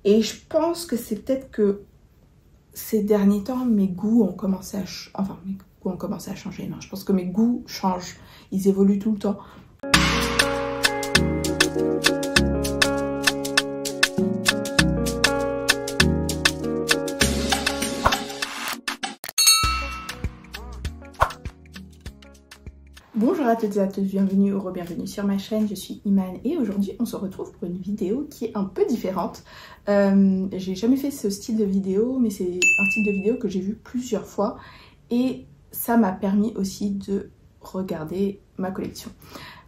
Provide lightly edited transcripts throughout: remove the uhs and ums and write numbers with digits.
Et je pense que c'est peut-être que ces derniers temps, mes goûts ont commencé à changer. Non, je pense que mes goûts changent. Ils évoluent tout le temps. Bonjour à toutes et à tous, bienvenue ou re-bienvenue sur ma chaîne, je suis Iman et aujourd'hui on se retrouve pour une vidéo qui est un peu différente. J'ai jamais fait ce style de vidéo, mais c'est un style de vidéo que j'ai vu plusieurs fois et ça m'a permis aussi de regarder ma collection.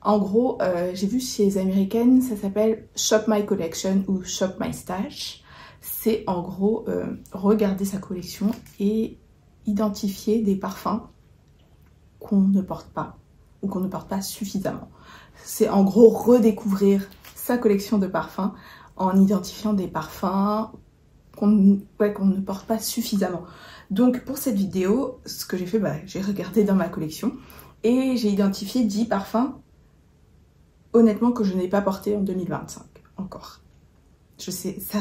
En gros, j'ai vu chez les américaines, ça s'appelle Shop My Collection ou Shop My Stash. C'est en gros regarder sa collection et identifier des parfums qu'on ne porte pas ou qu'on ne porte pas suffisamment. C'est en gros redécouvrir sa collection de parfums en identifiant des parfums qu'on ne porte pas suffisamment. Donc pour cette vidéo, ce que j'ai fait, j'ai regardé dans ma collection et j'ai identifié 10 parfums, honnêtement, que je n'ai pas porté en 2025 encore. Je sais, ça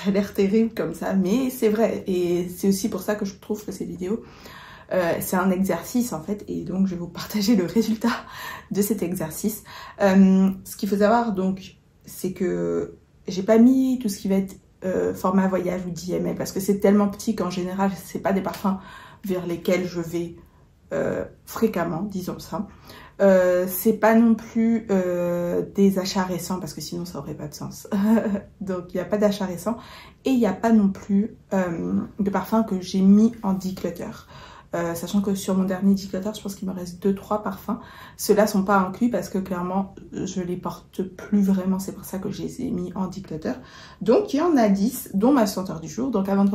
a l'air terrible comme ça, mais c'est vrai. Et c'est aussi pour ça que je trouve que cette vidéo, c'est un exercice en fait, et donc je vais vous partager le résultat de cet exercice. Ce qu'il faut savoir donc, c'est que j'ai pas mis tout ce qui va être format voyage ou 10 ml parce que c'est tellement petit qu'en général c'est pas des parfums vers lesquels je vais fréquemment, disons ça. C'est pas non plus des achats récents parce que sinon ça aurait pas de sens. Donc il n'y a pas d'achat récent et il n'y a pas non plus de parfums que j'ai mis en declutter. Sachant que sur mon dernier declutter, je pense qu'il me reste 2-3 parfums. Ceux-là sont pas inclus parce que clairement, je les porte plus vraiment. C'est pour ça que je les ai mis en declutter. Donc, il y en a 10, dont ma senteur du jour. Donc, avant de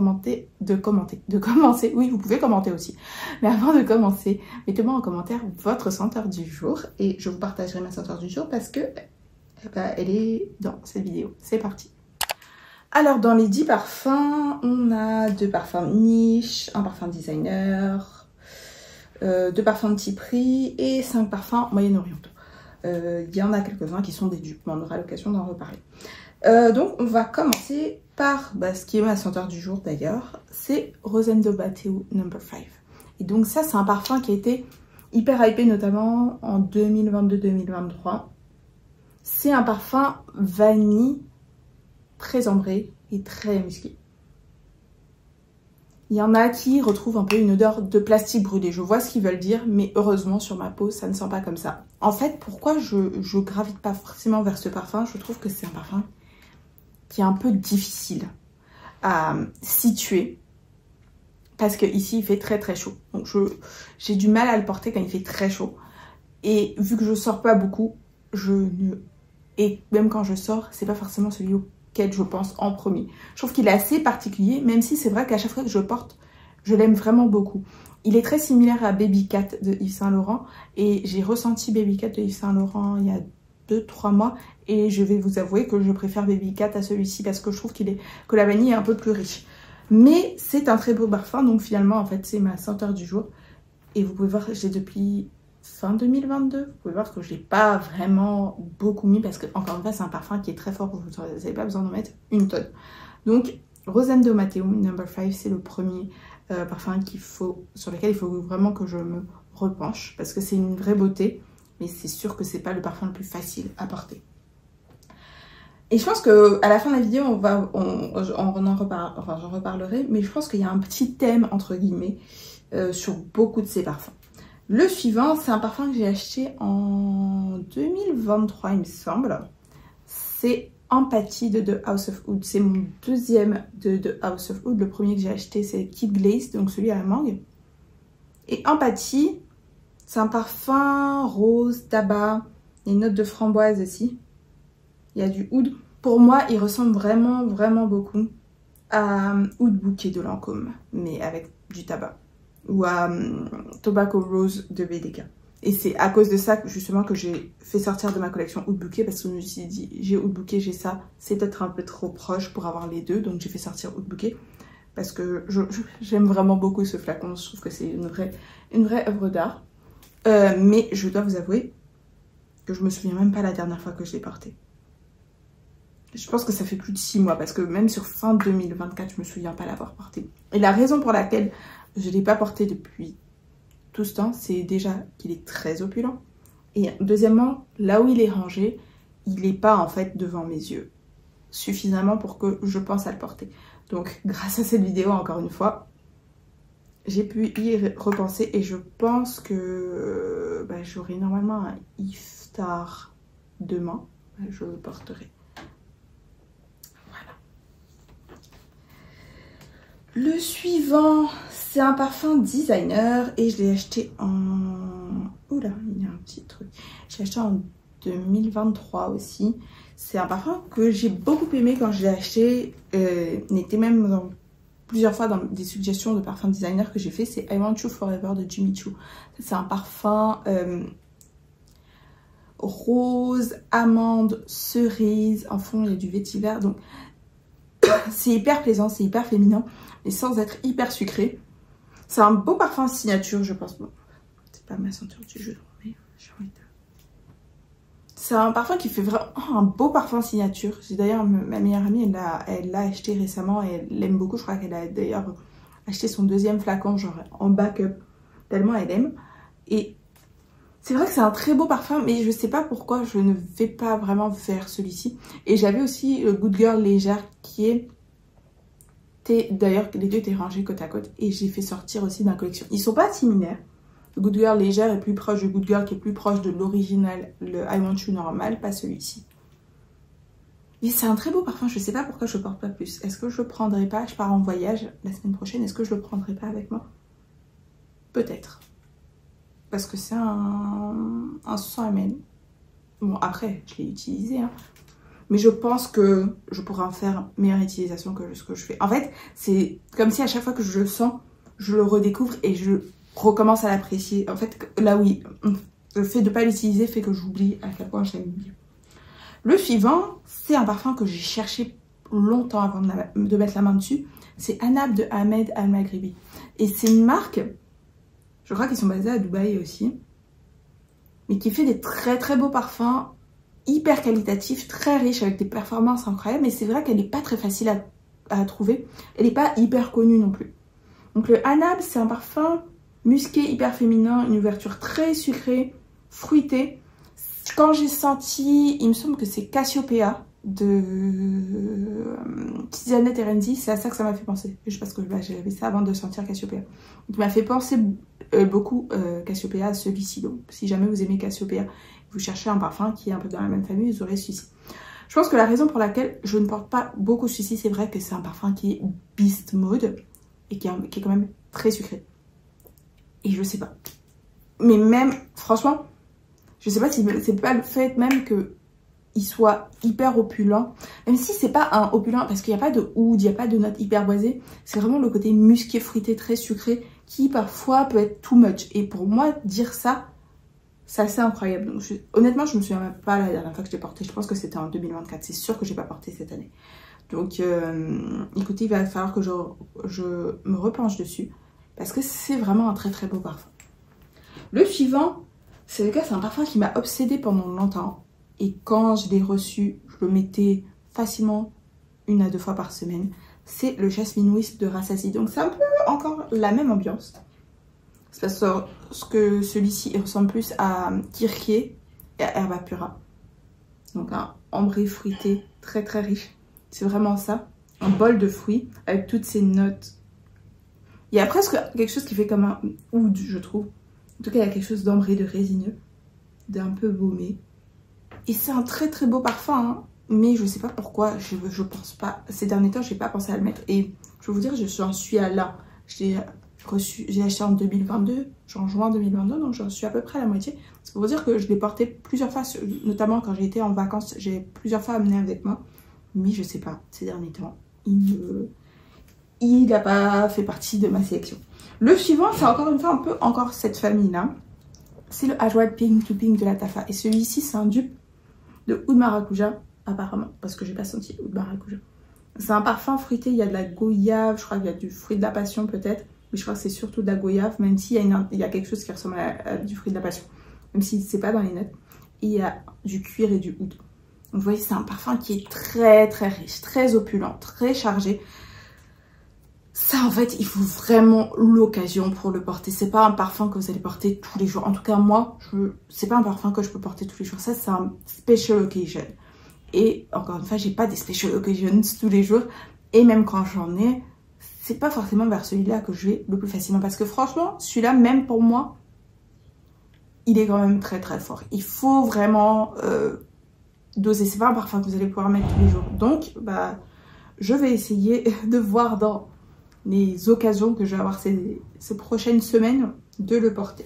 commencer, oui, vous pouvez commenter aussi. Mais avant de commencer, mettez-moi en commentaire votre senteur du jour. Et je vous partagerai ma senteur du jour parce que elle est dans cette vidéo. C'est parti. Alors, dans les 10 parfums, on a 2 parfums niche, un parfum designer, 2 parfums de petit prix et 5 parfums moyen-orientaux. Il y en a quelques-uns qui sont des dupes, mais on aura l'occasion d'en reparler. Donc, on va commencer par ce qui est ma senteur du jour d'ailleurs, c'est Rosendo Bateo No. 5. Et donc ça, c'est un parfum qui a été hyper hypé, notamment en 2022-2023. C'est un parfum vanille, très ambré et très musclé. Il y en a qui retrouvent un peu une odeur de plastique brûlé. Je vois ce qu'ils veulent dire, mais heureusement sur ma peau, ça ne sent pas comme ça. En fait, pourquoi je gravite pas forcément vers ce parfum? Je trouve que c'est un parfum qui est un peu difficile à situer. Parce que ici, il fait très très chaud. Donc j'ai du mal à le porter quand il fait très chaud. Et vu que je sors pas beaucoup, et même quand je sors, c'est pas forcément celui auquel je pense en premier. Je trouve qu'il est assez particulier, même si c'est vrai qu'à chaque fois que je le porte, je l'aime vraiment beaucoup. Il est très similaire à Baby Cat de Yves Saint Laurent et j'ai ressenti Baby Cat de Yves Saint Laurent il y a 2-3 mois et je vais vous avouer que je préfère Baby Cat à celui-ci parce que je trouve que la vanille est un peu plus riche. Mais c'est un très beau parfum, donc finalement en fait c'est ma senteur du jour et vous pouvez voir, j'ai depuis fin 2022, vous pouvez voir que je ne l'ai pas vraiment beaucoup mis parce que, encore une fois, c'est un parfum qui est très fort, vous n'avez pas besoin d'en mettre une tonne. Donc, Rosendo Bateo No. 5, c'est le premier parfum sur lequel il faut vraiment que je me repenche parce que c'est une vraie beauté, mais c'est sûr que c'est pas le parfum le plus facile à porter. Et je pense qu'à la fin de la vidéo, j'en reparlerai, mais je pense qu'il y a un petit thème, entre guillemets, sur beaucoup de ces parfums. Le suivant, c'est un parfum que j'ai acheté en 2023, il me semble. C'est Empathy de The House of Wood. C'est mon deuxième de The House of Wood. Le premier que j'ai acheté, c'est Keep Glaze, donc celui à la mangue. Et Empathy, c'est un parfum rose, tabac. Il y a une note de framboise aussi. Il y a du oud. Pour moi, il ressemble vraiment, vraiment beaucoup à Oud Bouquet de Lancôme, mais avec du tabac. Ou à Tobacco Rose de BDK. Et c'est à cause de ça justement que j'ai fait sortir de ma collection Oud Bouquet parce que je me suis dit j'ai Oud Bouquet, j'ai ça, c'est peut-être un peu trop proche pour avoir les deux, donc j'ai fait sortir Oud Bouquet parce que j'aime vraiment beaucoup ce flacon, je trouve que c'est une vraie œuvre d'art. Mais je dois vous avouer que je me souviens même pas la dernière fois que je l'ai porté. Je pense que ça fait plus de 6 mois parce que même sur fin 2024, je me souviens pas l'avoir porté. Et la raison pour laquelle je ne l'ai pas porté depuis tout ce temps, c'est déjà qu'il est très opulent. Et deuxièmement, là où il est rangé, il n'est pas en fait devant mes yeux suffisamment pour que je pense à le porter. Donc grâce à cette vidéo, encore une fois, j'ai pu y repenser et je pense que j'aurai normalement un iftar demain. Je le porterai. Le suivant, c'est un parfum designer et je l'ai acheté en... Oula, il y a un petit truc. J'ai acheté en 2023 aussi. C'est un parfum que j'ai beaucoup aimé quand je l'ai acheté. Il était même plusieurs fois dans des suggestions de parfums designer que j'ai fait. C'est I Want You Forever de Jimmy Choo. C'est un parfum rose, amande, cerise. En fond, il y a du vétiver. Donc, c'est hyper plaisant, c'est hyper féminin, mais sans être hyper sucré. C'est un beau parfum signature, je pense. Bon, c'est pas ma ceinture du jeu, mais j'ai envie de... C'est un parfum qui fait vraiment un beau parfum signature. J'ai d'ailleurs, ma meilleure amie, elle l'a acheté récemment et elle l'aime beaucoup. Je crois qu'elle a d'ailleurs acheté son deuxième flacon, genre en backup, tellement elle aime. Et c'est vrai que c'est un très beau parfum, mais je sais pas pourquoi je ne vais pas vraiment vers celui-ci. Et j'avais aussi le Good Girl légère qui était... D'ailleurs, les deux étaient rangés côte à côte. Et j'ai fait sortir aussi dans la collection. Ils sont pas similaires. Le Good Girl légère est plus proche du Good Girl qui est plus proche de l'original. Le I Want You normal, pas celui-ci. Mais c'est un très beau parfum. Je sais pas pourquoi je le porte pas plus. Est-ce que je le prendrai pas? Je pars en voyage la semaine prochaine. Est-ce que je le prendrai pas avec moi? Peut-être. Parce que c'est un 100 ml. Bon, après, je l'ai utilisé, hein. Mais je pense que je pourrais en faire meilleure utilisation que ce que je fais. En fait, c'est comme si à chaque fois que je le sens, je le redécouvre et je recommence à l'apprécier. En fait, là oui, le fait de ne pas l'utiliser fait que j'oublie à quel point j'aime bien. Le suivant, c'est un parfum que j'ai cherché longtemps avant de mettre la main dessus. C'est Anab de Ahmed Al-Maghribi. Et c'est une marque, je crois qu'ils sont basés à Dubaï aussi, mais qui fait des très très beaux parfums, hyper qualitatifs, très riches, avec des performances incroyables. Mais c'est vrai qu'elle n'est pas très facile à trouver. Elle n'est pas hyper connue non plus. Donc le Anab, c'est un parfum musqué, hyper féminin, une ouverture très sucrée, fruitée. Quand j'ai senti, il me semble que c'est Cassiopeia de Tiziana Terenzi, c'est à ça que ça m'a fait penser. Juste parce que j'avais ça avant de sentir Cassiopeia. Il m'a fait penser beaucoup Cassiopeia à celui-ci. Donc si jamais vous aimez Cassiopeia, vous cherchez un parfum qui est un peu dans la même famille, vous aurez celui-ci. Je pense que la raison pour laquelle je ne porte pas beaucoup celui-ci, c'est vrai que c'est un parfum qui est beast mode et qui est quand même très sucré. Et je sais pas. Mais même, franchement, je sais pas si c'est pas le fait même que il soit hyper opulent. Même si c'est pas un opulent, parce qu'il n'y a pas de oud, il n'y a pas de notes hyper boisées. C'est vraiment le côté musqué, fruité, très sucré, qui parfois peut être too much. Et pour moi, dire ça, c'est assez incroyable. Donc, honnêtement, je me souviens même pas la dernière fois que je l'ai porté. Je pense que c'était en 2024. C'est sûr que j'ai pas porté cette année. Donc, écoutez, il va falloir que je me repenche dessus. Parce que c'est vraiment un très très beau parfum. Le suivant, c'est un parfum qui m'a obsédée pendant longtemps. Et quand je l'ai reçu, je le mettais facilement 1 à 2 fois par semaine. C'est le Jasmine Wisp de Rassasi. Donc c'est un peu encore la même ambiance. C'est parce que celui-ci il ressemble plus à Kirkier et à Herba Pura. Donc un ambré fruité très très riche. C'est vraiment ça. Un bol de fruits avec toutes ces notes. Il y a presque quelque chose qui fait comme un oud, je trouve. En tout cas, il y a quelque chose d'ambré, de résineux, d'un peu baumé. Et c'est un très très beau parfum, hein, mais je sais pas pourquoi, je pense pas. Ces derniers temps, j'ai pas pensé à le mettre. Et je vais vous dire, j'en suis à là. J'ai acheté en 2022, en juin 2022, donc j'en suis à peu près à la moitié. C'est pour vous dire que je l'ai porté plusieurs fois, notamment quand j'ai été en vacances, j'ai plusieurs fois amené avec moi. Mais je sais pas, ces derniers temps, il n'a pas fait partie de ma sélection. Le suivant, c'est encore une fois un peu encore cette famille-là. C'est le Ajwad Pink to Pink de la Tafa. Et celui-ci, c'est un dupe de Oud Maracuja, apparemment, parce que j'ai pas senti Oud Maracuja. C'est un parfum fruité, il y a de la goyave, je crois qu'il y a du fruit de la passion peut-être, mais je crois que c'est surtout de la goyave, même s'il y a quelque chose qui ressemble à du fruit de la passion, même si c'est pas dans les notes. Et il y a du cuir et du oud. Donc, vous voyez, c'est un parfum qui est très très riche, très opulent, très chargé. Ça, en fait, il faut vraiment l'occasion pour le porter. C'est pas un parfum que vous allez porter tous les jours. En tout cas, moi, c'est pas un parfum que je peux porter tous les jours. Ça, c'est un special occasion. Et encore une fois, j'ai pas des special occasions tous les jours. Et même quand j'en ai, c'est pas forcément vers celui-là que je vais le plus facilement. Parce que franchement, celui-là, même pour moi, il est quand même très très fort. Il faut vraiment doser. C'est pas un parfum que vous allez pouvoir mettre tous les jours. Donc, bah, je vais essayer de voir dans les occasions que je vais avoir ces prochaines semaines de le porter.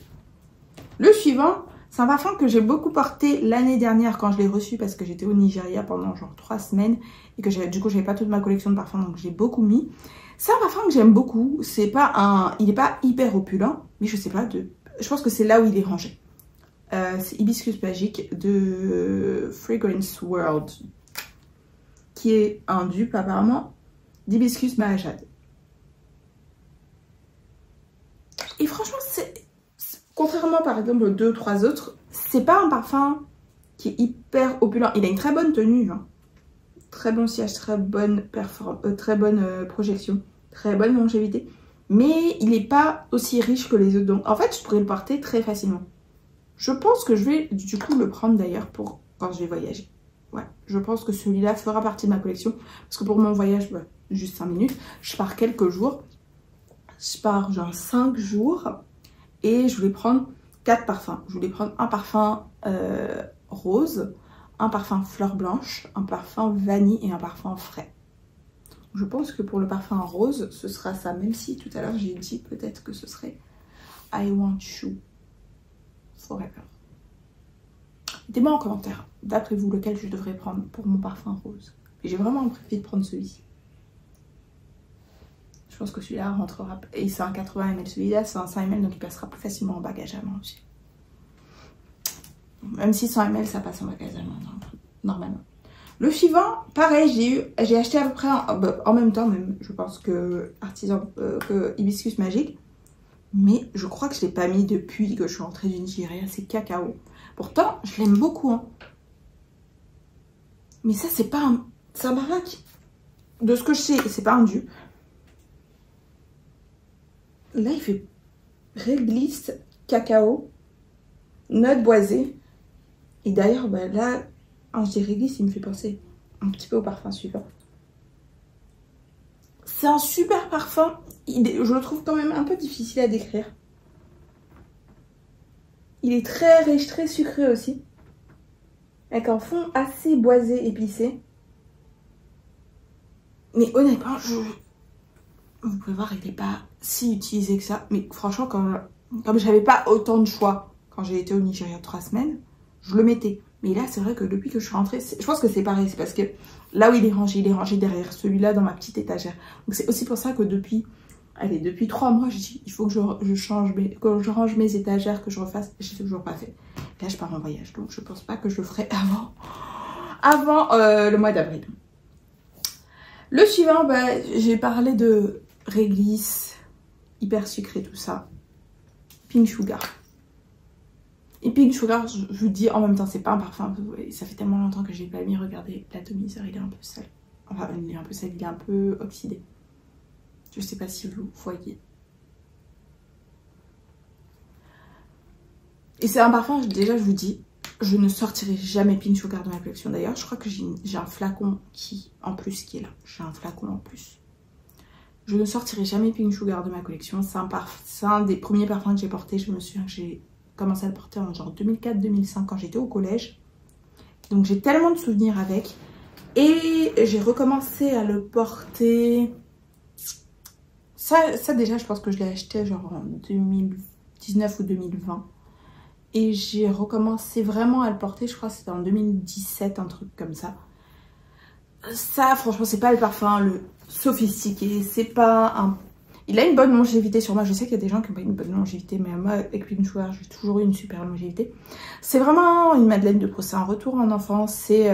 Le suivant, c'est un parfum que j'ai beaucoup porté l'année dernière quand je l'ai reçu parce que j'étais au Nigeria pendant genre 3 semaines et que du coup j'avais pas toute ma collection de parfums, donc j'ai beaucoup mis. C'est un parfum que j'aime beaucoup. C'est pas il est pas hyper opulent, mais je sais pas, je pense que c'est là où il est rangé. C'est Hibiscus Magic de Fragrance World, qui est un dupe apparemment d'Hibiscus Mahajad. Et franchement, contrairement par exemple aux 2 ou 3 autres, c'est pas un parfum qui est hyper opulent. Il a une très bonne tenue, hein. Très bon sillage, très bonne projection, très bonne longévité. Mais il n'est pas aussi riche que les autres. Donc en fait, je pourrais le porter très facilement. Je pense que je vais du coup le prendre d'ailleurs pour quand je vais voyager. Ouais, je pense que celui-là fera partie de ma collection. Parce que pour mon voyage, bah, juste 5 minutes, je pars quelques jours. Je pars genre 5 jours et je voulais prendre 4 parfums. Je voulais prendre un parfum rose, un parfum fleur blanche, un parfum vanille et un parfum frais. Je pense que pour le parfum rose, ce sera ça. Même si tout à l'heure j'ai dit peut-être que ce serait I Want You Forever. Dites-moi en commentaire, d'après vous, lequel je devrais prendre pour mon parfum rose. Et j'ai vraiment envie de prendre celui-ci. Je pense que celui-là rentrera. Et c'est un 80 ml. Celui-là, c'est un 100 ml, donc il passera plus facilement en bagage à main aussi. Même si 100 ml, ça passe en bagage à main, normalement. Le suivant, pareil, j'ai acheté à peu près en même temps, même, je pense que que Hibiscus Magic. Mais je crois que je ne l'ai pas mis depuis que je suis rentrée du Nigeria. C'est Cacao. Pourtant, je l'aime beaucoup, hein. Mais ça, c'est pas un... C'est un parfum qui... De ce que je sais, c'est pas un dupe. Là, il fait réglisse, cacao, notes boisées. Et d'ailleurs, bah, là, quand je dis réglisse, il me fait penser un petit peu au parfum suivant. C'est un super parfum. Je le trouve quand même un peu difficile à décrire. Il est très riche, très sucré aussi. Avec un fond assez boisé, épicé. Mais honnêtement, vous pouvez voir, il n'est pas si utilisé que ça. Mais franchement, comme j'avais pas autant de choix quand j'ai été au Nigeria 3 semaines, je le mettais. Mais là, c'est vrai que depuis que je suis rentrée, je pense que c'est pareil. C'est parce que là où il est rangé derrière celui-là dans ma petite étagère. Donc c'est aussi pour ça que depuis 3 mois, je dis il faut que je range mes étagères, que je refasse. J'ai toujours pas fait. Là, je pars en voyage, donc je pense pas que je le ferai avant le mois d'avril. Le suivant, bah, j'ai parlé de réglisse, hyper sucré, tout ça. Pink Sugar. Et Pink Sugar, je vous dis en même temps, c'est pas un parfum. Ça fait tellement longtemps que je l'ai pas mis. Regardez, l'atomiseur, il est un peu sale. Enfin, il est un peu sale, il est un peu oxydé. Je sais pas si vous voyez. Et c'est un parfum, déjà, je vous dis, je ne sortirai jamais Pink Sugar de ma collection. D'ailleurs, je crois que j'ai un flacon qui est là. J'ai un flacon en plus. Je ne sortirai jamais Pink Sugar de ma collection. C'est un des premiers parfums que j'ai porté. Je me souviens que j'ai commencé à le porter en genre 2004-2005 quand j'étais au collège. Donc j'ai tellement de souvenirs avec. Et j'ai recommencé à le porter... Ça déjà, je pense que je l'ai acheté genre en 2019 ou 2020. Et j'ai recommencé vraiment à le porter, je crois que c'était en 2017, un truc comme ça. Ça, franchement, c'est pas le parfum le sophistiqué. C'est pas un... Il a une bonne longévité sur moi. Je sais qu'il y a des gens qui n'ont pas une bonne longévité, mais moi, avec Pink Sugar, j'ai toujours eu une super longévité. C'est vraiment une Madeleine de Proust. C'est un retour en enfance. C'est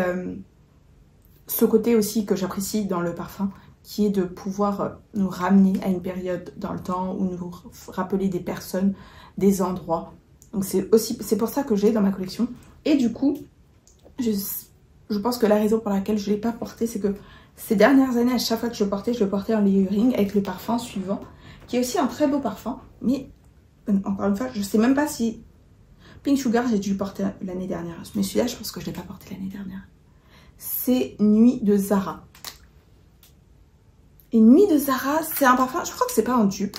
ce côté aussi que j'apprécie dans le parfum, qui est de pouvoir nous ramener à une période dans le temps ou nous rappeler des personnes, des endroits. Donc c'est pour ça que j'ai dans ma collection. Et du coup, je pense que la raison pour laquelle je ne l'ai pas porté, c'est que ces dernières années, à chaque fois que je le portais en layering avec le parfum suivant, qui est aussi un très beau parfum. Mais encore une fois, je ne sais même pas si Pink Sugar, j'ai dû le porter l'année dernière. Mais celui-là, je pense que je ne l'ai pas porté l'année dernière. C'est Nuit de Zara. Et Nuit de Zara, c'est un parfum, je crois que c'est pas un dupe.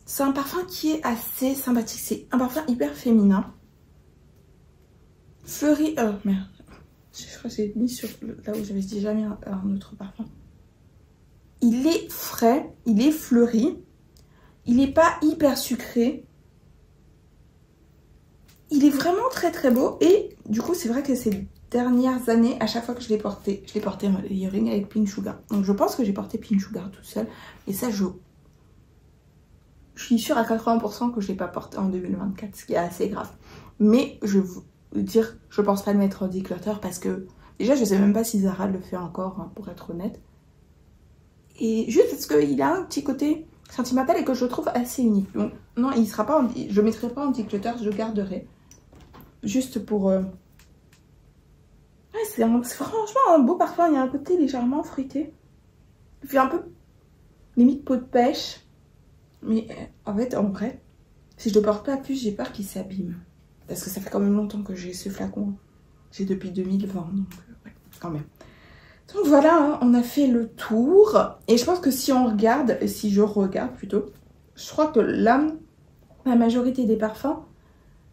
C'est un parfum qui est assez sympathique. C'est un parfum hyper féminin. Fleuri, merde. Je crois que j'ai mis sur là où j'avais déjà mis un autre parfum. Il est frais, il est fleuri. Il n'est pas hyper sucré. Il est vraiment très très beau. Et du coup, c'est vrai que ces dernières années, à chaque fois que je l'ai porté en layering avec Pink Sugar. Donc je pense que j'ai porté Pink Sugar toute seule. Et ça, je suis sûre à 80% que je ne l'ai pas porté en 2024, ce qui est assez grave. Mais je vais vous dire, je pense pas le mettre en declutter parce que déjà, je sais même pas si Zara le fait encore, hein, pour être honnête. Et juste parce qu'il a un petit côté sentimental et que je trouve assez unique. Donc non, il sera pas je ne mettrai pas en declutter, je garderai. Juste pour... Ouais, c'est franchement un beau parfum, il y a un côté légèrement fruité. Il fait un peu limite peau de pêche. Mais en fait, en vrai, si je le porte pas plus, j'ai peur qu'il s'abîme. Parce que ça fait quand même longtemps que j'ai ce flacon. J'ai depuis 2020, donc ouais, quand même. Donc voilà, hein, on a fait le tour. Et je pense que si on regarde, si je regarde plutôt, je crois que là, la majorité des parfums,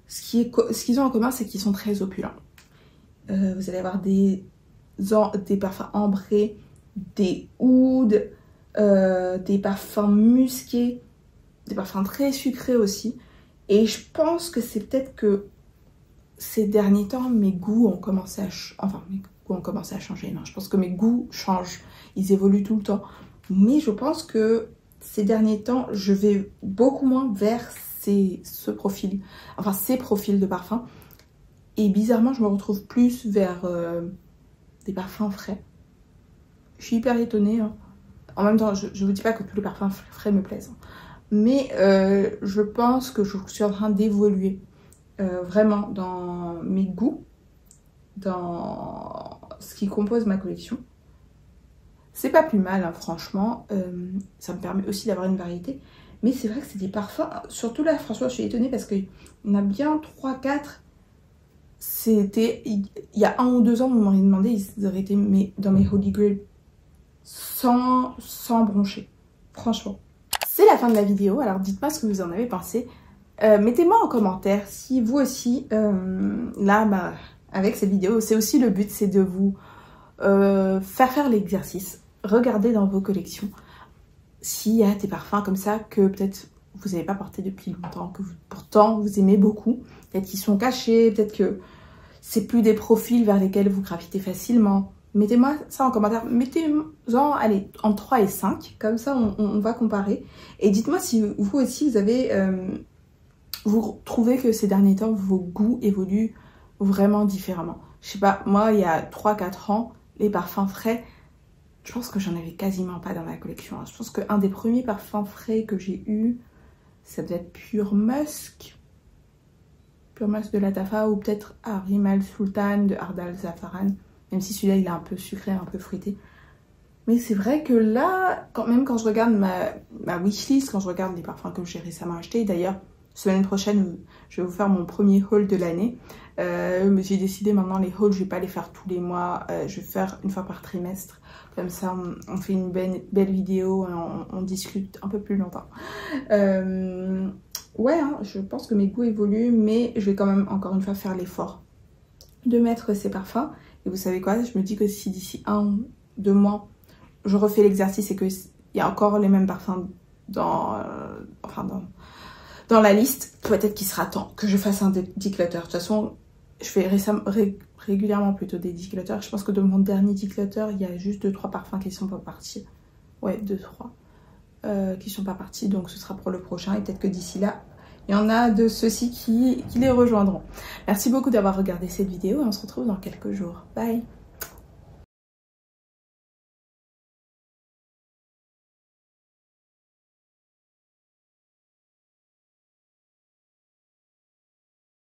ce qu'ils ont en commun, c'est qu'ils sont très opulents. Vous allez avoir des parfums ambrés, des ouds, des parfums musqués, des parfums très sucrés aussi. Et je pense que c'est peut-être que ces derniers temps, mes goûts ont commencé à changer. Non, je pense que mes goûts changent. Ils évoluent tout le temps. Mais je pense que ces derniers temps, je vais beaucoup moins vers ces profils de parfums. Et bizarrement, je me retrouve plus vers des parfums frais. Je suis hyper étonnée. Hein. En même temps, je ne vous dis pas que tous les parfums frais me plaisent. Hein. Mais je pense que je suis en train d'évoluer vraiment dans mes goûts, dans ce qui compose ma collection. C'est pas plus mal, hein, franchement. Ça me permet aussi d'avoir une variété. Mais c'est vrai que c'est des parfums, surtout là, franchement, je suis étonnée parce qu'il y en a bien 3-4. C'était, il y a 1 ou 2 ans, vous m'auriez demandé, ils auraient été dans mes Holy Grail sans broncher, franchement. C'est la fin de la vidéo, alors dites-moi ce que vous en avez pensé. Mettez-moi en commentaire si vous aussi, là, avec cette vidéo, c'est aussi le but, c'est de vous faire l'exercice. Regardez dans vos collections s'il y a des parfums comme ça que peut-être vous n'avez pas porté depuis longtemps, que pourtant vous aimez beaucoup. Peut-être qu'ils sont cachés, peut-être que c'est plus des profils vers lesquels vous gravitez facilement. Mettez-moi ça en commentaire, mettez-en, allez, entre 3 et 5, comme ça on va comparer. Et dites-moi si vous aussi vous avez, vous trouvez que ces derniers temps vos goûts évoluent vraiment différemment. Je sais pas, moi il y a 3-4 ans, les parfums frais, je pense que j'en avais quasiment pas dans ma collection. Je pense qu'un des premiers parfums frais que j'ai eu, ça devait être Pure Musk de Lattafa ou peut-être Rimal Sultan de Ardal Zafaran. Même si celui-là, il est un peu sucré, un peu fruité. Mais c'est vrai que là, même quand je regarde ma wishlist, quand je regarde les parfums que j'ai récemment achetés, d'ailleurs, semaine prochaine, je vais vous faire mon premier haul de l'année. J'ai décidé maintenant, les hauls, je vais pas les faire tous les mois. Je vais faire une fois par trimestre. Comme ça, on fait une belle vidéo, on discute un peu plus longtemps. Ouais, hein, je pense que mes goûts évoluent, mais je vais quand même, encore une fois, faire l'effort de mettre ces parfums. Et vous savez quoi, je me dis que si d'ici 1 ou 2 mois, je refais l'exercice et qu'il y a encore les mêmes parfums dans la liste, peut-être qu'il sera temps que je fasse un declutter. De toute façon, je fais régulièrement plutôt des declutters. Je pense que de mon dernier declutter, il y a juste 2-3 parfums qui ne sont pas partis. Ouais, 2-3 qui ne sont pas partis, donc ce sera pour le prochain. Et peut-être que d'ici là, il y en a de ceux-ci qui les rejoindront. Merci beaucoup d'avoir regardé cette vidéo et on se retrouve dans quelques jours. Bye!